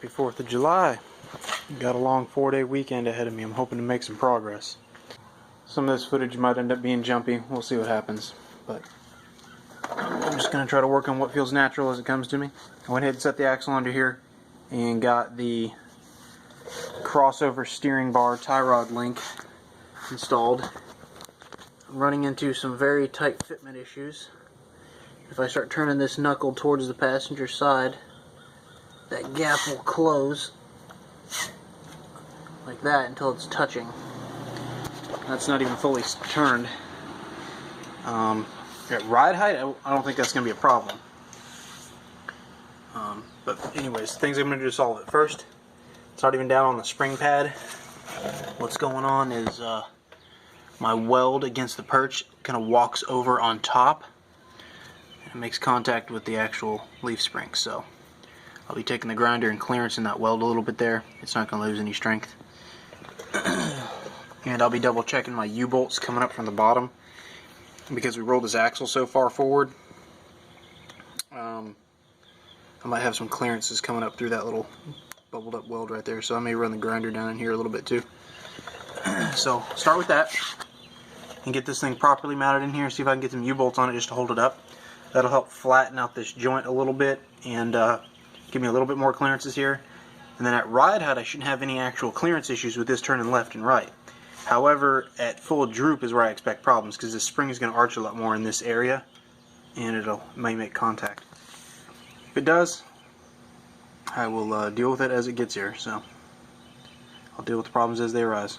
Happy 4th of July. Got a long 4-day weekend ahead of me. I'm hoping to make some progress. Some of this footage might end up being jumpy. We'll see what happens. But I'm just going to try to work on what feels natural as it comes to me. I went ahead and set the axle under here and got the crossover steering bar tie rod link installed. I'm running into some very tight fitment issues. If I start turning this knuckle towards the passenger side, that gap will close like that until it's touching. That's not even fully turned. At ride height, I don't think that's going to be a problem. But anyways, things I'm going to do to solve it. First, it's not even down on the spring pad. What's going on is my weld against the perch kind of walks over on top and it makes contact with the actual leaf spring. So I'll be taking the grinder and clearancing that weld a little bit there. It's not going to lose any strength. And I'll be double checking my U-bolts coming up from the bottom because we rolled this axle so far forward. I might have some clearances coming up through that little bubbled up weld right there, so I may run the grinder down in here a little bit too. So start with that and get this thing properly mounted in here, see if I can get some U-bolts on it just to hold it up. That'll help flatten out this joint a little bit and give me a little bit more clearances here. And then at ride height I shouldn't have any actual clearance issues with this turning left and right. However, at full droop is where I expect problems because the spring is going to arch a lot more in this area and it may make contact. If it does, I will deal with it as it gets here. So I'll deal with the problems as they arise.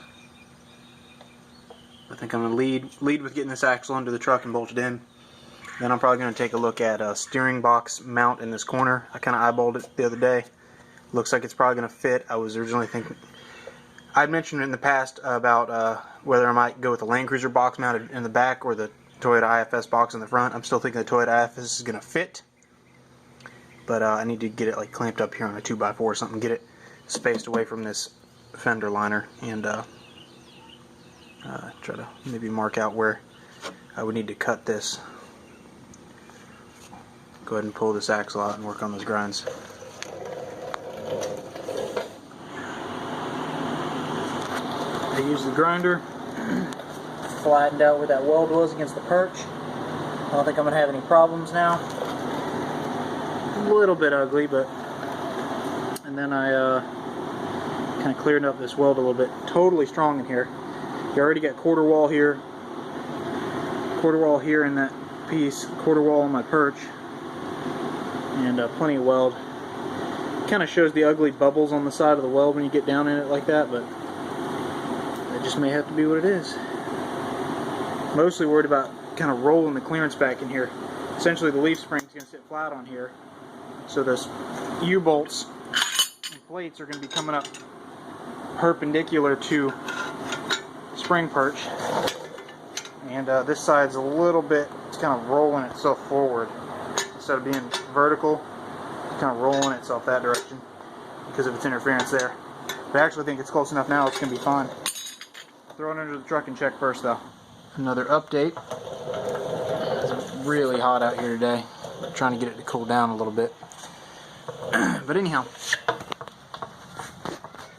I think I'm going to lead with getting this axle under the truck and bolted in. Then I'm probably going to take a look at a steering box mount in this corner. I kind of eyeballed it the other day. Looks like it's probably going to fit. I was originally thinking, I'd mentioned in the past about whether I might go with the Land Cruiser box mounted in the back or the Toyota IFS box in the front. I'm still thinking the Toyota IFS is going to fit. But I need to get it like clamped up here on a 2x4 or something, get it spaced away from this fender liner, and try to maybe mark out where I would need to cut this. Go ahead and pull this axle out and work on those grinds. I used the grinder, flattened out where that weld was against the perch. I don't think I'm going to have any problems now. A little bit ugly, but and then I kind of cleared up this weld a little bit. Totally strong in here. You already got quarter wall here in that piece, quarter wall on my perch, and plenty of weld. Kind of shows the ugly bubbles on the side of the weld when you get down in it like that, but that just may have to be what it is. Mostly worried about kind of rolling the clearance back in here. Essentially the leaf spring is going to sit flat on here, so those U-bolts and plates are going to be coming up perpendicular to spring perch, and this side's a little bit, it's kind of rolling itself forward instead of being vertical. It's kind of rolling itself that direction because of its interference there. But I actually think it's close enough now, it's going to be fine. Throw it under the truck and check first though. Another update. It's really hot out here today. I'm trying to get it to cool down a little bit. But anyhow,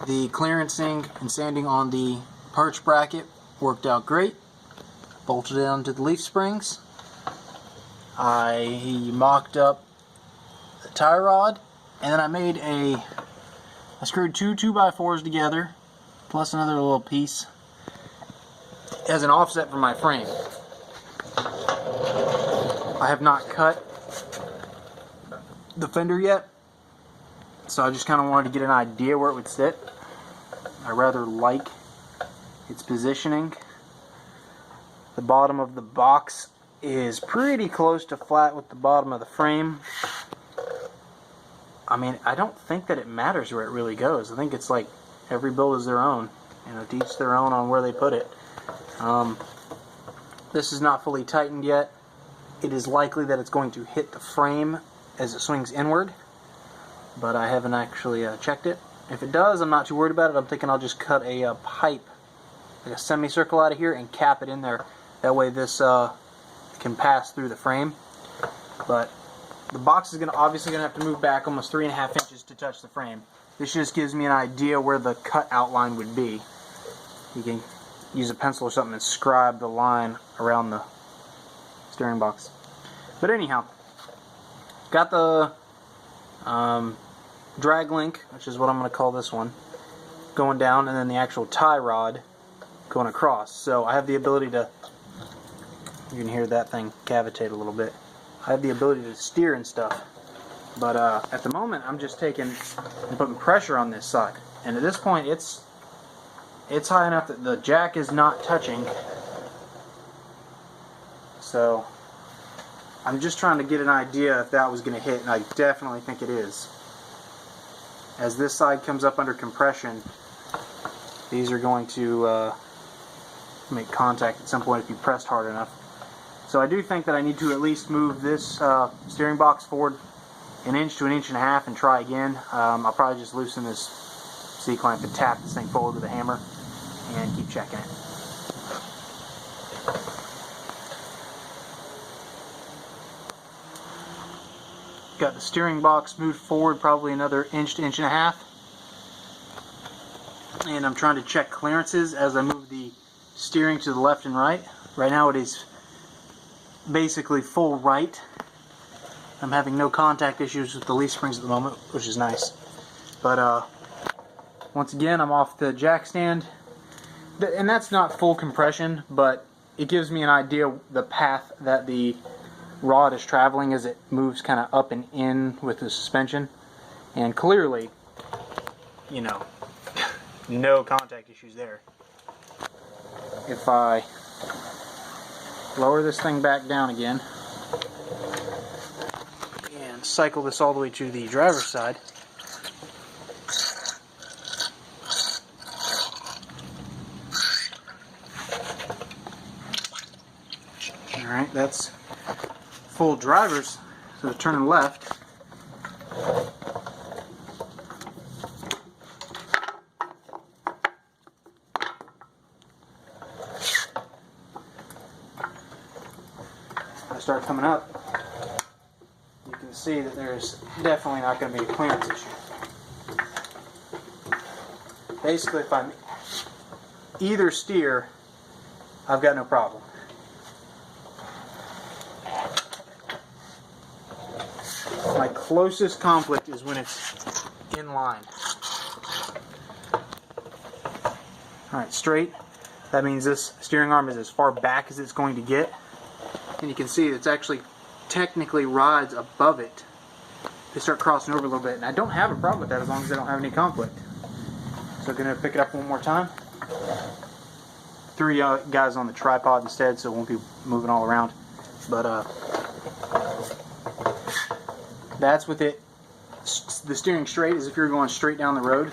the clearancing and sanding on the perch bracket worked out great. Bolted it onto the leaf springs. I mocked up the tie rod, and then I screwed two 2x4s together, plus another little piece as an offset for my frame. I have not cut the fender yet, so I just kind of wanted to get an idea where it would sit. I rather like its positioning. The bottom of the box is pretty close to flat with the bottom of the frame. I mean, I don't think that it matters where it really goes. I think it's like every build is their own. You know, to each their own on where they put it. This is not fully tightened yet. It is likely that it's going to hit the frame as it swings inward, but I haven't actually checked it. If it does, I'm not too worried about it. I'm thinking I'll just cut a pipe, like a semicircle out of here, and cap it in there. That way this can pass through the frame. But the box is obviously going to have to move back almost 3.5 inches to touch the frame. This just gives me an idea where the cut outline would be. You can use a pencil or something and scribe the line around the steering box. But anyhow, got the drag link, which is what I'm going to call this one, going down, and then the actual tie rod going across. So I have the ability to, you can hear that thing cavitate a little bit. I have the ability to steer and stuff. But at the moment, I'm just taking and putting pressure on this side. And at this point, it's high enough that the jack is not touching. So I'm just trying to get an idea if that was going to hit, and I definitely think it is. As this side comes up under compression, these are going to make contact at some point if you pressed hard enough. So I do think that I need to at least move this steering box forward an inch to an inch and a half and try again. I'll probably just loosen this C-clamp and tap this thing forward with a hammer and keep checking it. Got the steering box moved forward probably another inch to inch and a half. And I'm trying to check clearances as I move the steering to the left and right. Right now it is basically full right. I'm having no contact issues with the leaf springs at the moment, which is nice. But once again, I'm off the jack stand. And that's not full compression, but it gives me an idea the path that the rod is traveling as it moves kind of up and in with the suspension. And clearly, you know, no contact issues there. If I lower this thing back down again and cycle this all the way to the driver's side, alright, that's full driver's, so turning left. I start coming up, you can see that there's definitely not going to be a clearance issue. Basically, if I'm either steer, I've got no problem. My closest conflict is when it's in line. Alright, straight. That means this steering arm is as far back as it's going to get. And you can see it's actually technically rides above it. They start crossing over a little bit. And I don't have a problem with that as long as I don't have any conflict. So I'm going to pick it up one more time. 3 guys on the tripod instead, so it won't be moving all around. But that's with it. The steering straight is if you're going straight down the road.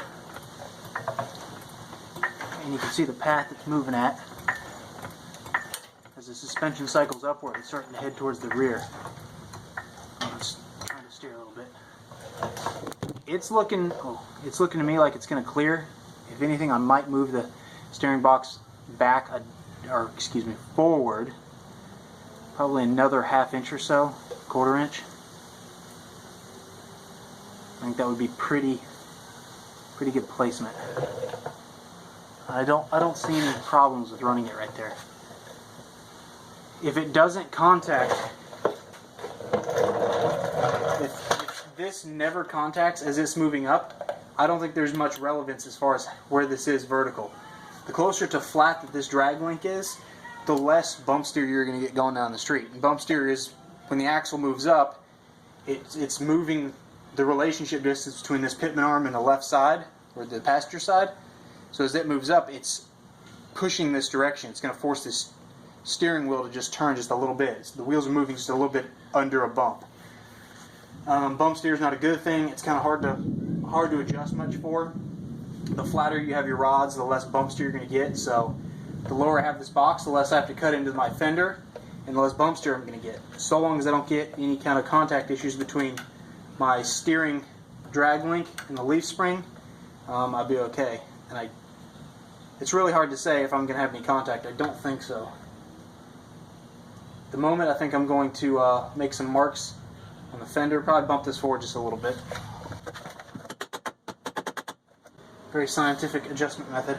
And you can see the path it's moving at. As the suspension cycles upward, it's starting to head towards the rear. I'm just trying to steer a little bit. It's looking to me like it's going to clear. If anything, I might move the steering box back, forward, probably another ½ inch or so, ¼ inch. I think that would be pretty good placement. I don't see any problems with running it right there. If it doesn't contact, if this never contacts as it's moving up, I don't think there's much relevance as far as where this is vertical. The closer to flat that this drag link is, the less bump steer you're going to get going down the street. And bump steer is when the axle moves up, it's moving the relationship distance between this pitman arm and the left side, or the passenger side. So as it moves up, it's pushing this direction. It's going to force this steering wheel to just turn just a little bit. So the wheels are moving just a little bit under a bump. Bump steer is not a good thing. It's kind of hard to adjust much for. The flatter you have your rods, the less bump steer you're going to get. So the lower I have this box, the less I have to cut into my fender, and the less bump steer I'm going to get. So long as I don't get any kind of contact issues between my steering drag link and the leaf spring, I'll be okay. And it's really hard to say if I'm going to have any contact. I don't think so. At the moment, I think I'm going to make some marks on the fender. Probably bump this forward just a little bit. very scientific adjustment method.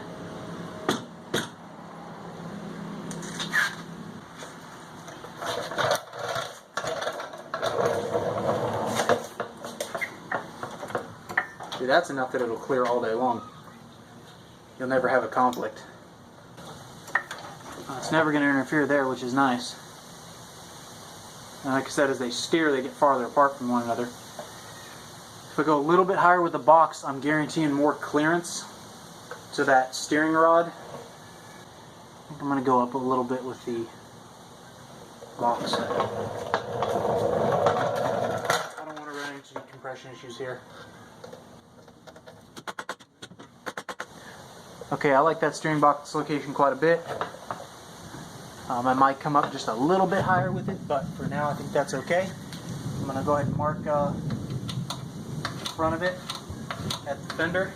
See, that's enough that it'll clear all day long. You'll never have a conflict. It's never going to interfere there, which is nice. And like I said, as they steer, they get farther apart from one another. If I go a little bit higher with the box, I'm guaranteeing more clearance to that steering rod. I think I'm going to go up a little bit with the box. I don't want to run into compression issues here. Okay, I like that steering box location quite a bit. I might come up just a little bit higher with it, but for now I think that's okay. I'm going to go ahead and mark the front of it at the fender.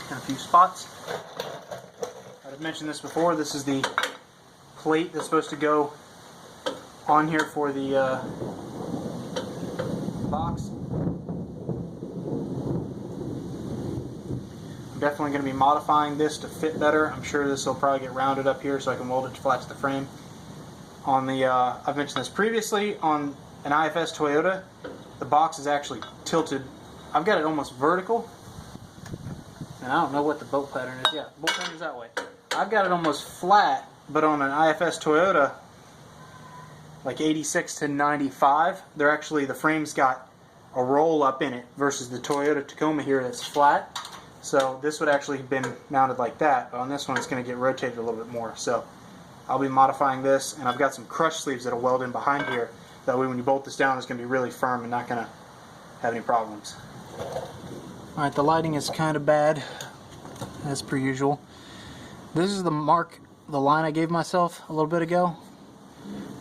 And a few spots. I've mentioned this before, this is the plate that's supposed to go on here for the box. Definitely going to be modifying this to fit better. I'm sure this will probably get rounded up here so I can weld it flat to the frame. On the, I've mentioned this previously, on an IFS Toyota, the box is actually tilted. I've got it almost vertical, and I don't know what the bolt pattern is. Yeah, bolt pattern is that way. I've got it almost flat, but on an IFS Toyota, like 86 to 95, they're actually, the frame's got a roll up in it versus the Toyota Tacoma here that's flat. So this would actually have been mounted like that, but on this one it's going to get rotated a little bit more. So I'll be modifying this, and I've got some crush sleeves that'll weld in behind here. That way when you bolt this down, it's going to be really firm and not going to have any problems. Alright, the lighting is kind of bad, as per usual. This is the line I gave myself a little bit ago,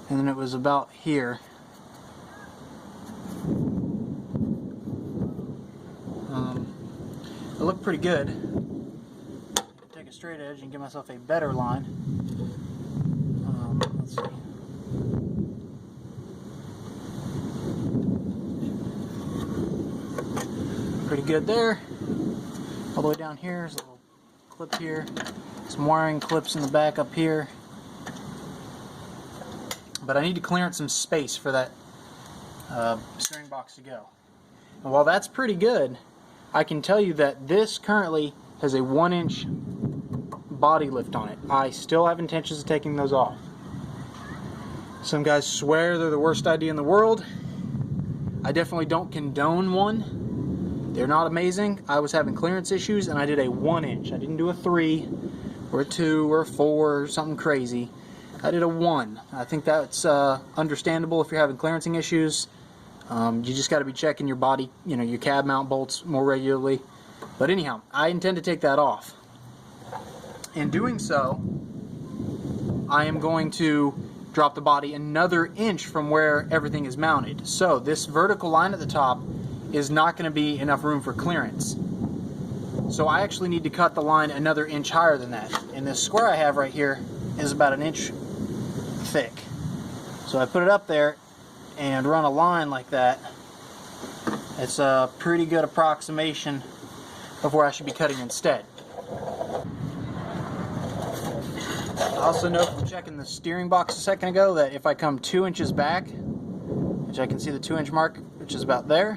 and then it was about here. It looked pretty good. Take a straight edge and give myself a better line. Let's see. Pretty good there. All the way down here is a little clip here. Some wiring clips in the back up here. But I need to clearance some space for that steering box to go. And while that's pretty good, I can tell you that this currently has a 1-inch body lift on it. I still have intentions of taking those off. Some guys swear they're the worst idea in the world. I definitely don't condone one. They're not amazing. I was having clearance issues and I did a 1-inch. I didn't do a 3 or a 2 or a 4 or something crazy. I did a 1. I think that's understandable if you're having clearancing issues. You just got to be checking your body, your cab mount bolts more regularly. But anyhow, I intend to take that off. In doing so, I am going to drop the body another inch from where everything is mounted. So this vertical line at the top is not going to be enough room for clearance. So I actually need to cut the line another inch higher than that. And this square I have right here is about 1 inch thick. So I put it up there and run a line like that. It's a pretty good approximation of where I should be cutting instead. I also know from checking the steering box a second ago that if I come 2 inches back, which I can see the 2-inch mark, which is about there,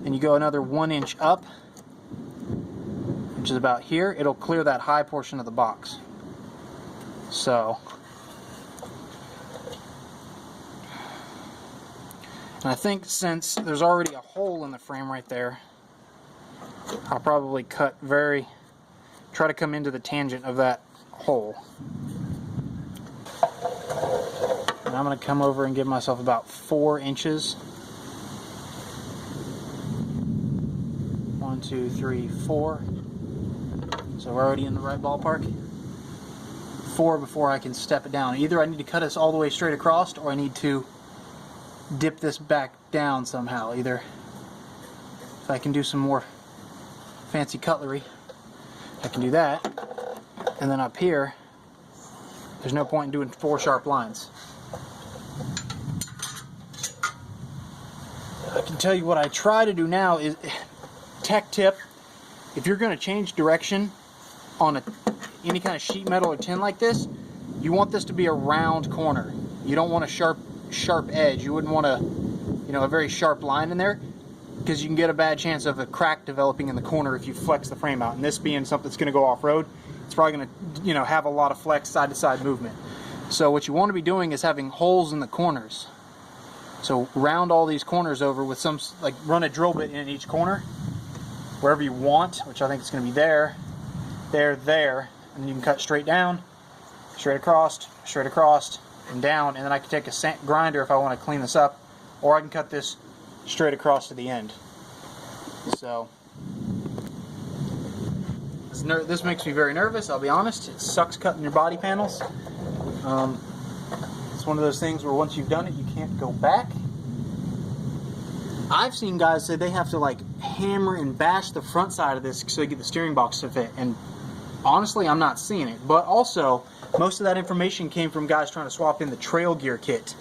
and you go another 1 inch up, which is about here, it'll clear that high portion of the box. So, and I think since there's already a hole in the frame right there, I'll probably try to come into the tangent of that hole. And I'm going to come over and give myself about 4 inches. 1, 2, 3, 4. So we're already in the right ballpark. 4 before I can step it down. Either I need to cut this all the way straight across, or I need to dip this back down somehow. Either if I can do some more fancy cutlery, I can do that. And then up here, there's no point in doing 4 sharp lines. I can I'll tell you what I try to do now is, tech tip, if you're going to change direction on any kind of sheet metal or tin like this, you want this to be a round corner. You don't want a sharp edge. You wouldn't want a very sharp line in there, because you can get a bad chance of a crack developing in the corner if you flex the frame out. And this being something that's going to go off-road, it's probably going to have a lot of flex side-to-side movement. So what you want to be doing is having holes in the corners. So round all these corners over with some, like, run a drill bit in each corner, wherever you want, which I think it's going to be there, there, and you can cut straight down, straight across, and down, and then I can take a grinder if I want to clean this up, or I can cut this straight across to the end. So this makes me very nervous, I'll be honest. It sucks cutting your body panels. It's one of those things where once you've done it, you can't go back. I've seen guys say they have to like hammer and bash the front side of this so they get the steering box to fit, and honestly I'm not seeing it. But also, most of that information came from guys trying to swap in the trail gear kit.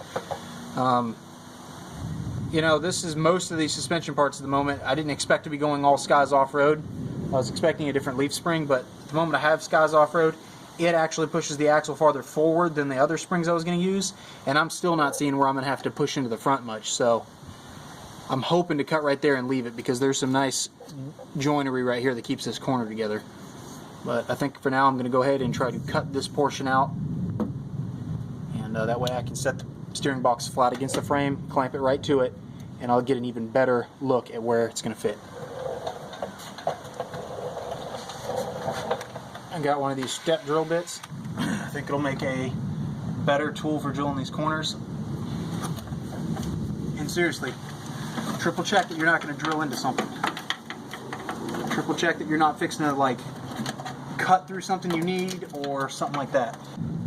This is most of these suspension parts at the moment. I didn't expect to be going all Skies off-road. I was expecting a different leaf spring, but at the moment I have Skies off-road, it actually pushes the axle farther forward than the other springs I was going to use, and I'm still not seeing where I'm going to have to push into the front much. So I'm hoping to cut right there and leave it, because there's some nice joinery right here that keeps this corner together. But I think for now I'm going to go ahead and try to cut this portion out, and that way I can set the steering box flat against the frame, clamp it right to it, and I'll get an even better look at where it's going to fit. I got one of these step drill bits. I think it'll make a better tool for drilling these corners. And seriously, triple check that you're not going to drill into something. Triple check that you're not fixing to like cut through something you need or something like that.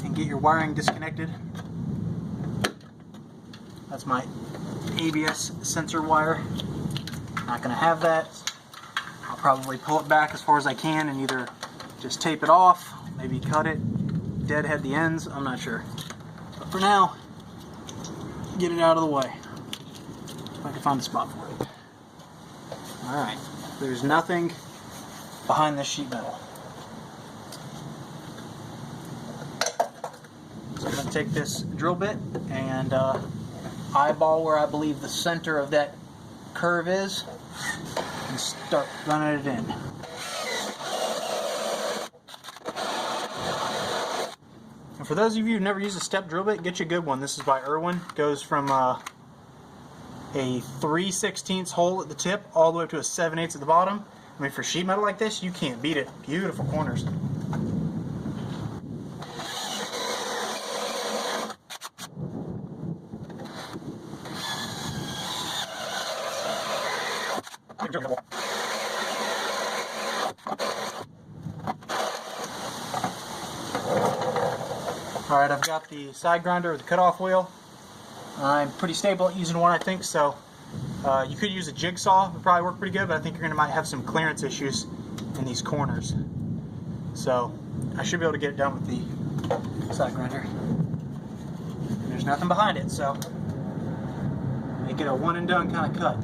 And get your wiring disconnected. That's my ABS sensor wire. Not going to have that. I'll probably pull it back as far as I can and either just tape it off, maybe cut it, deadhead the ends, I'm not sure. But for now, get it out of the way. If I can find a spot for it. Alright, there's nothing behind this sheet metal. So I'm going to take this drill bit and eyeball where I believe the center of that curve is and start running it in. And for those of you who've never used a step drill bit, get you a good one. This is by Irwin. It goes from a 3/16 hole at the tip all the way up to a 7/8 at the bottom. I mean, for sheet metal like this, you can't beat it. Beautiful corners. Alright, I've got the side grinder with the cutoff wheel. I'm pretty stable at using one, I think, so you could use a jigsaw. It would probably work pretty good, but I think you're going to might have some clearance issues in these corners. So I should be able to get it done with the side grinder. And there's nothing behind it, so make it a one and done kind of cut.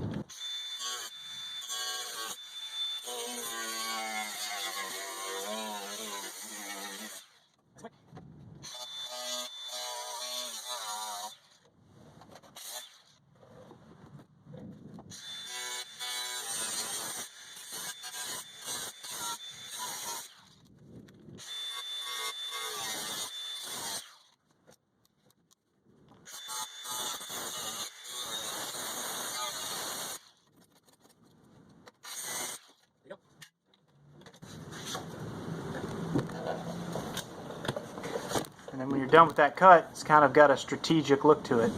And then when you're done with that cut, it's kind of got a strategic look to it.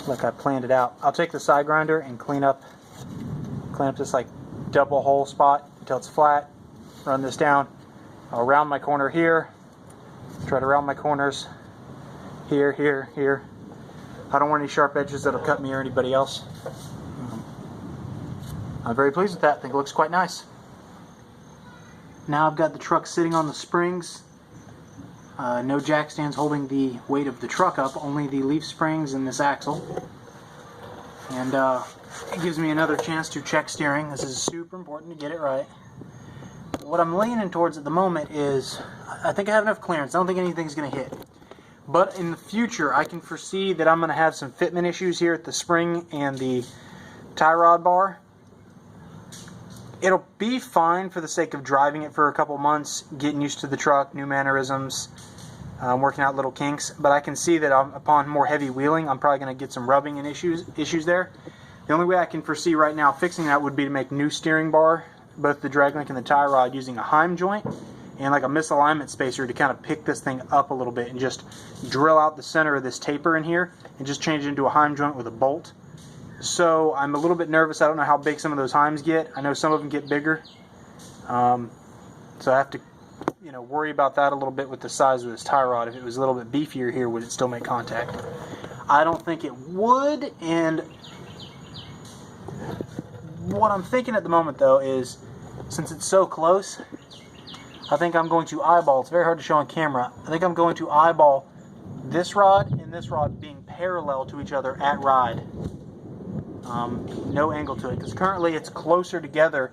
Like I planned it out. I'll take the side grinder and clean up this like double hole spot until it's flat. Run this down. I'll round my corner here. Try to round my corners here, here, here. I don't want any sharp edges that'll cut me or anybody else. I'm very pleased with that. I think it looks quite nice. Now I've got the truck sitting on the springs. No jack stands holding the weight of the truck up, only the leaf springs and this axle. And it gives me another chance to check steering. This is super important to get it right. What I'm leaning towards at the moment is, I think I have enough clearance. I don't think anything's going to hit. But in the future, I can foresee that I'm going to have some fitment issues here at the spring and the tie rod bar. It'll be fine for the sake of driving it for a couple months, getting used to the truck, new mannerisms, working out little kinks. But I can see that upon more heavy wheeling, I'm probably going to get some rubbing and issues there. The only way I can foresee right now fixing that would be to make new steering bar, both the drag link and the tie rod, using a Heim joint and like a misalignment spacer to kind of pick this thing up a little bit and just drill out the center of this taper in here and just change it into a Heim joint with a bolt. So I'm a little bit nervous. I don't know how big some of those Heims get. I know some of them get bigger. So I have to, worry about that a little bit with the size of this tie rod. If it was a little bit beefier here, would it still make contact? I don't think it would. And what I'm thinking at the moment, though, is since it's so close, I think I'm going to eyeball. It's very hard to show on camera. I think I'm going to eyeball this rod and this rod being parallel to each other at ride. No angle to it, because currently it's closer together.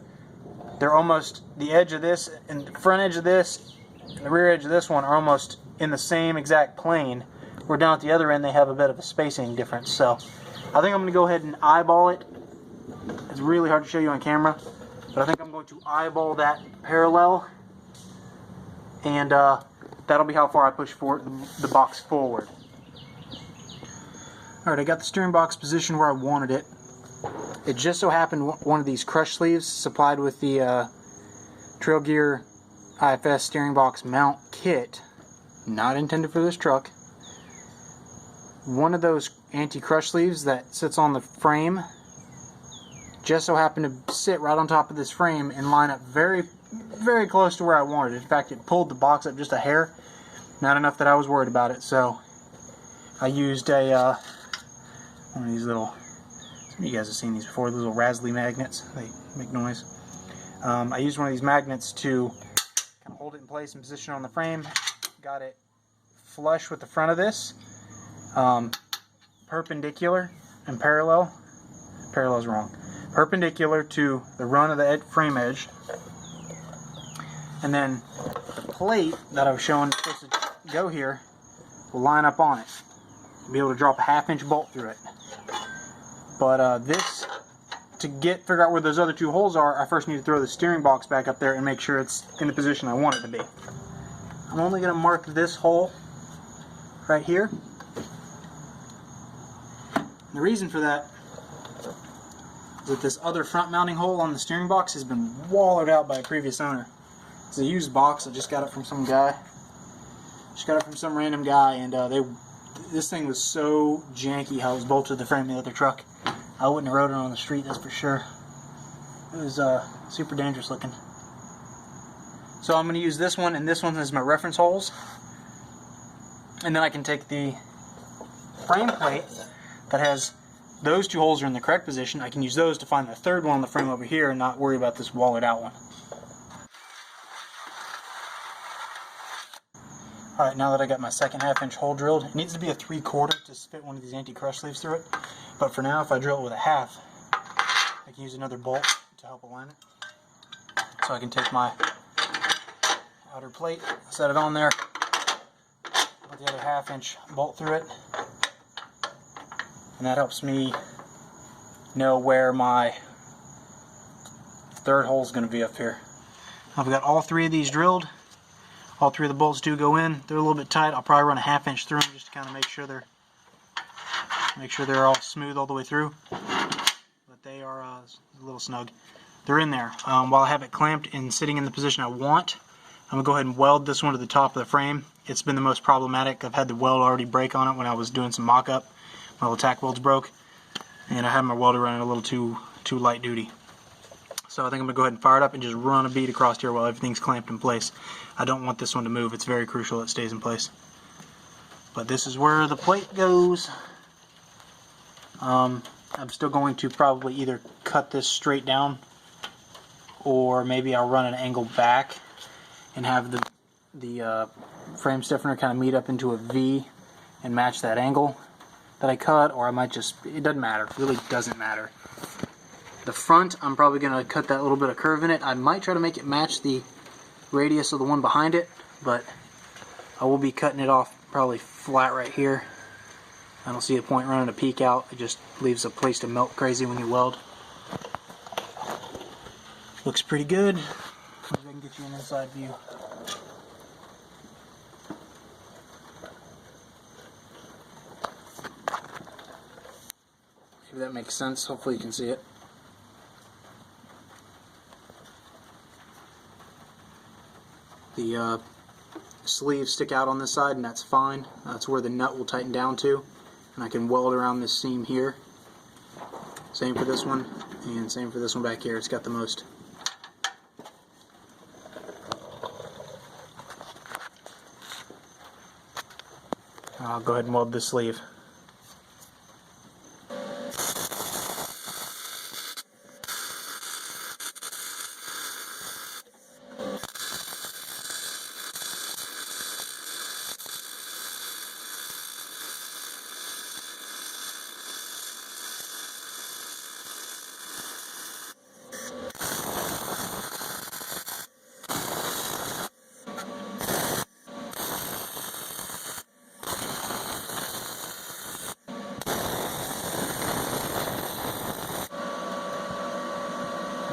They're almost, the edge of this and the front edge of this and the rear edge of this one are almost in the same exact plane, where down at the other end they have a bit of a spacing difference. So I think I'm going to go ahead and eyeball it. It's really hard to show you on camera, but I think I'm going to eyeball that parallel, and that'll be how far I push the box forward. Alright, I got the steering box positioned where I wanted it. It just so happened one of these crush sleeves supplied with the Trail Gear IFS steering box mount kit, not intended for this truck. One of those anti-crush sleeves that sits on the frame just so happened to sit right on top of this frame and line up very, very close to where I wanted it. In fact, it pulled the box up just a hair, not enough that I was worried about it. So I used a one of these little, some of you guys have seen these before, those little Razzly magnets. They make noise. I used one of these magnets to kind of hold it in place and position it on the frame. Got it flush with the front of this, perpendicular and parallel. Parallel's wrong. Perpendicular to the run of the frame edge. And then the plate that I was showing supposed to go here will line up on it. Be able to drop a 1/2-inch bolt through it. But this, to figure out where those other two holes are, I first need to throw the steering box back up there and make sure it's in the position I want it to be. I'm only going to mark this hole right here. The reason for that is that this other front mounting hole on the steering box has been wallowed out by a previous owner. It's a used box. I just got it from some guy. Just got it from some random guy, and this thing was so janky how it was bolted to the frame of the other truck. I wouldn't have rode it on the street, that's for sure. It was super dangerous looking. So I'm going to use this one and this one as my reference holes. And then I can take the frame plate that has those two holes are in the correct position. I can use those to find the third one on the frame over here and not worry about this walled out one. Alright, now that I got my second 1/2-inch hole drilled, it needs to be a 3/4 to fit one of these anti-crush sleeves through it. But for now, if I drill it with a 1/2, I can use another bolt to help align it. So I can take my outer plate, set it on there, put the other 1/2-inch bolt through it, and that helps me know where my third hole is going to be up here. I've got all three of these drilled. All three of the bolts do go in. They're a little bit tight. I'll probably run a 1/2-inch through them just to kind of make sure they're all smooth all the way through. But they are a little snug. They're in there. While I have it clamped and sitting in the position I want, I'm going to go ahead and weld this one to the top of the frame. It's been the most problematic. I've had the weld already break on it when I was doing some mock-up. My little tack welds broke, and I had my welder running a little too light duty. So I think I'm going to go ahead and fire it up and just run a bead across here while everything's clamped in place. I don't want this one to move. It's very crucial it stays in place. But this is where the plate goes. I'm still going to probably either cut this straight down, or maybe I'll run an angle back and have the frame stiffener kind of meet up into a V and match that angle. that I cut, or I might just, it doesn't matter, it really doesn't matter. The front, I'm probably going to cut that little bit of curve in it. I might try to make it match the radius of the one behind it, but I will be cutting it off probably flat right here. I don't see a point running a peak out. It just leaves a place to melt crazy when you weld. Looks pretty good. Maybe I can get you an inside view. See if that makes sense. Hopefully you can see it. The sleeves stick out on this side, and that's fine. That's where the nut will tighten down to, and I can weld around this seam here. Same for this one, and same for this one back here. It's got the most. I'll go ahead and weld this sleeve.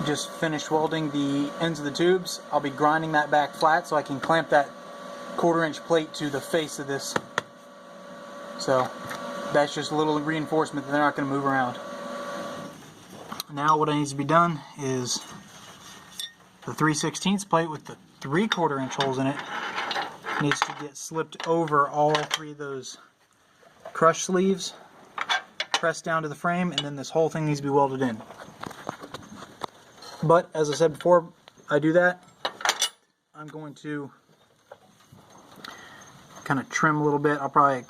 Just finished welding the ends of the tubes. I'll be grinding that back flat so I can clamp that 1/4-inch plate to the face of this. So that's just a little reinforcement that they're not going to move around. Now what needs to be done is the 3/16 plate with the 3/4-inch holes in it needs to get slipped over all 3 of those crush sleeves, pressed down to the frame, and then this whole thing needs to be welded in. But as I said before I do that, I'm going to kind of trim a little bit. I'll probably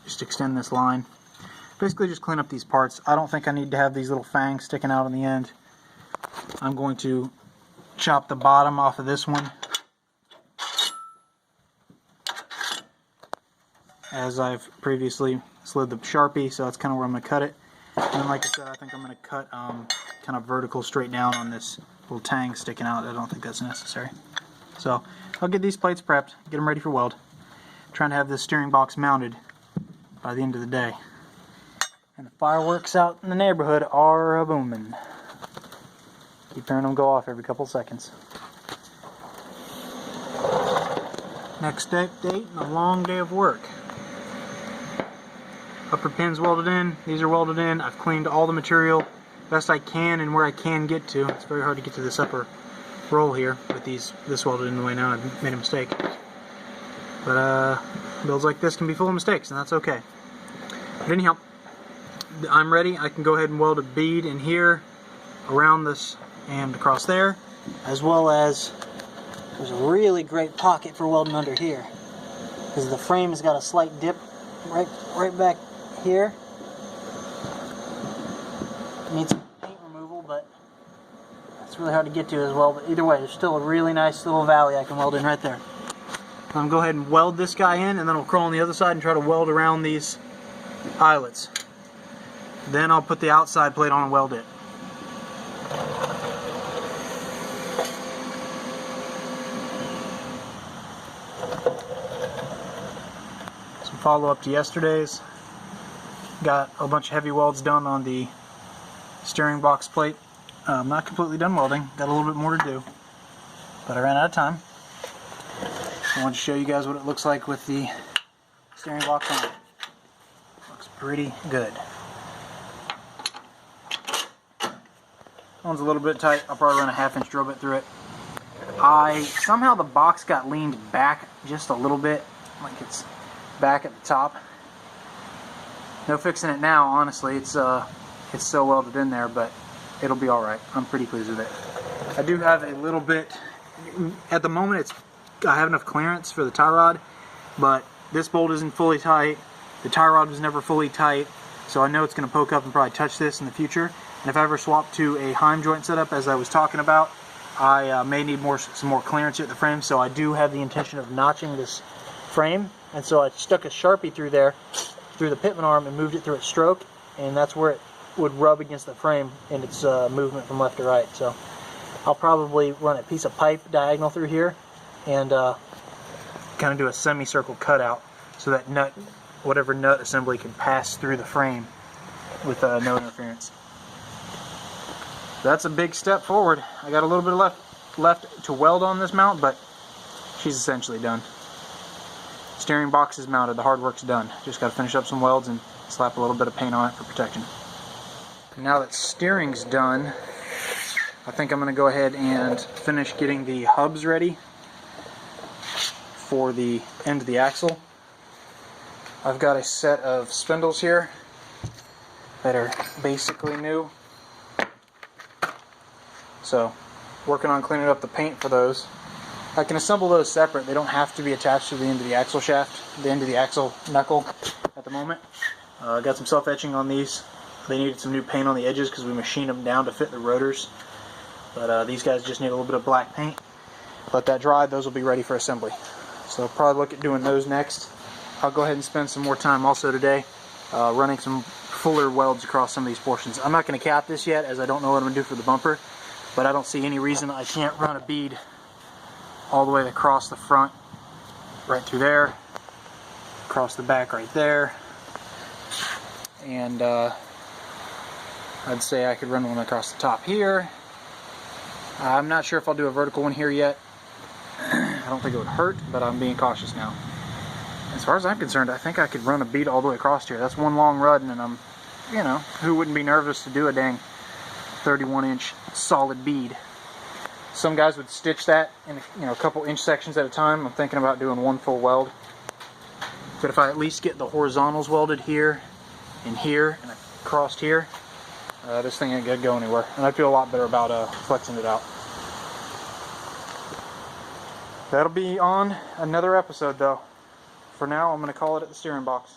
just extend this line. Basically just clean up these parts. I don't think I need to have these little fangs sticking out on the end. I'm going to chop the bottom off of this one, as I've previously slid the Sharpie, so that's kind of where I'm going to cut it. And then, like I said, I think I'm going to cut kind of vertical straight down on this little tang sticking out. I don't think that's necessary. So I'll get these plates prepped, get them ready for weld. I'm trying to have this steering box mounted by the end of the day. And the fireworks out in the neighborhood are a-booming. Keep hearing them go off every couple seconds. Next date and a long day of work. Upper pins welded in, these are welded in. I've cleaned all the material best I can and where I can get to. It's very hard to get to this upper roll here with this welded in the way now. I've made a mistake. But builds like this can be full of mistakes, and that's okay. But anyhow, I'm ready. I can go ahead and weld a bead in here, around this, and across there, as well as there's a really great pocket for welding under here, because the frame has got a slight dip right back here. Needs some paint removal, but it's really hard to get to as well. But either way, there's still a really nice little valley I can weld in right there. I'm going to go ahead and weld this guy in, and then I'll crawl on the other side and try to weld around these eyelets. Then I'll put the outside plate on and weld it. Some follow up to yesterday's. Got a bunch of heavy welds done on the steering box plate. I'm not completely done welding. Got a little bit more to do, but I ran out of time. I wanted to show you guys what it looks like with the steering box on it. Looks pretty good. One's a little bit tight. I'll probably run a 1/2-inch drill bit through it. Somehow the box got leaned back just a little bit, like it's back at the top. No fixing it now, honestly. It's so welded in there, but it'll be all right. I'm pretty pleased with it. I do have a little bit. At the moment, I have enough clearance for the tie rod, but this bolt isn't fully tight. The tie rod was never fully tight, so I know it's going to poke up and probably touch this in the future. And if I ever swap to a Heim joint setup, as I was talking about, I may need some more clearance here at the frame, so I do have the intention of notching this frame. And so I stuck a Sharpie through there through the pitman arm and moved it through its stroke, and that's where it would rub against the frame in its movement from left to right. So I'll probably run a piece of pipe diagonal through here and kind of do a semicircle cutout so that nut, whatever nut assembly, can pass through the frame with no interference. That's a big step forward. I got a little bit left to weld on this mount, but she's essentially done. Steering box is mounted, the hard work's done. Just got to finish up some welds and slap a little bit of paint on it for protection. Now that steering's done, I think I'm going to go ahead and finish getting the hubs ready for the end of the axle. I've got a set of spindles here that are basically new. So, working on cleaning up the paint for those. I can assemble those separate. They don't have to be attached to the end of the axle shaft, the end of the axle knuckle at the moment. Got some self-etching on these. They needed some new paint on the edges because we machined them down to fit the rotors. But these guys just need a little bit of black paint. Let that dry, those will be ready for assembly. So I'll probably look at doing those next. I'll go ahead and spend some more time also today running some fuller welds across some of these portions. I'm not going to cap this yet, as I don't know what I'm going to do for the bumper. But I don't see any reason I can't run a bead all the way across the front, right through there, across the back right there, and I'd say I could run one across the top here. I'm not sure if I'll do a vertical one here yet. I don't think it would hurt, but I'm being cautious now. As far as I'm concerned, I think I could run a bead all the way across here. That's one long run, and I'm, you know, who wouldn't be nervous to do a dang 31-inch solid bead. Some guys would stitch that in a couple inch sections at a time. I'm thinking about doing one full weld. But if I at least get the horizontals welded here and across here, this thing ain't gonna go anywhere. And I feel a lot better about flexing it out. That'll be on another episode though. For now, I'm gonna call it at the steering box.